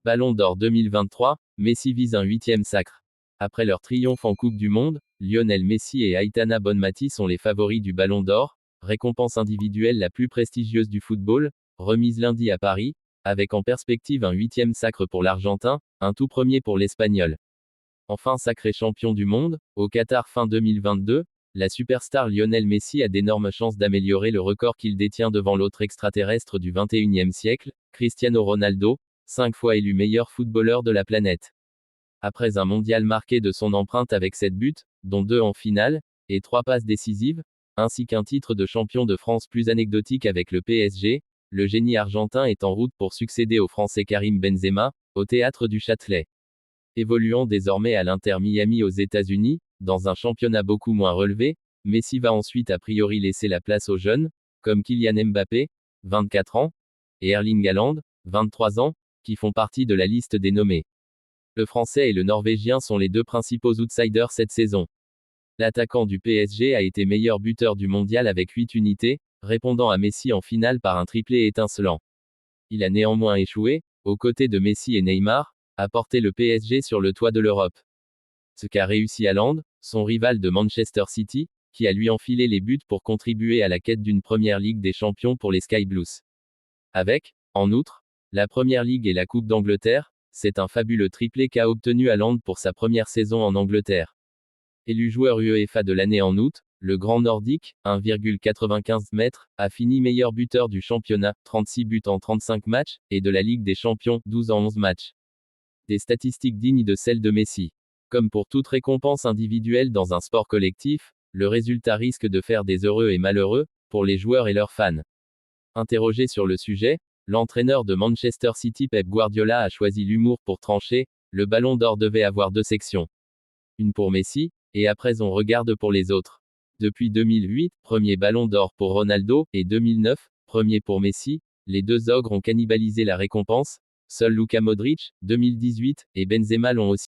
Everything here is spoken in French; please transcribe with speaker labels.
Speaker 1: Ballon d'Or 2023, Messi vise un 8e sacre. Après leur triomphe en Coupe du Monde, Lionel Messi et Aitana Bonmati sont les favoris du Ballon d'Or, récompense individuelle la plus prestigieuse du football, remise lundi à Paris, avec en perspective un 8e sacre pour l'Argentin, un tout premier pour l'Espagnol. Enfin sacré champion du monde, au Qatar fin 2022, la superstar Lionel Messi a d'énormes chances d'améliorer le record qu'il détient devant l'autre extraterrestre du 21e siècle, Cristiano Ronaldo, 5 fois élu meilleur footballeur de la planète. Après un mondial marqué de son empreinte avec 7 buts, dont 2 en finale, et 3 passes décisives, ainsi qu'un titre de champion de France plus anecdotique avec le PSG, le génie argentin est en route pour succéder au Français Karim Benzema, au théâtre du Châtelet. Évoluant désormais à l'Inter Miami aux États-Unis, dans un championnat beaucoup moins relevé, Messi va ensuite a priori laisser la place aux jeunes, comme Kylian Mbappé, 24 ans, et Erling Haaland, 23 ans, qui font partie de la liste des nommés. Le Français et le Norvégien sont les deux principaux outsiders cette saison. L'attaquant du PSG a été meilleur buteur du mondial avec 8 unités, répondant à Messi en finale par un triplé étincelant. Il a néanmoins échoué, aux côtés de Messi et Neymar, à porter le PSG sur le toit de l'Europe. Ce qu'a réussi Haaland, son rival de Manchester City, qui a lui enfilé les buts pour contribuer à la quête d'une première Ligue des Champions pour les Sky Blues. Avec, en outre, la Première Ligue et la Coupe d'Angleterre, c'est un fabuleux triplé qu'a obtenu Haaland pour sa première saison en Angleterre. Élu joueur UEFA de l'année en août, le grand nordique, 1,95 m, a fini meilleur buteur du championnat, 36 buts en 35 matchs, et de la Ligue des Champions, 12 en 11 matchs. Des statistiques dignes de celles de Messi. Comme pour toute récompense individuelle dans un sport collectif, le résultat risque de faire des heureux et malheureux, pour les joueurs et leurs fans. Interrogé sur le sujet, l'entraîneur de Manchester City Pep Guardiola a choisi l'humour pour trancher, le Ballon d'Or devait avoir 2 sections. Une pour Messi, et après on regarde pour les autres. Depuis 2008, premier Ballon d'Or pour Ronaldo, et 2009, premier pour Messi, les deux ogres ont cannibalisé la récompense, seuls Luka Modric, 2018, et Benzema l'ont aussi.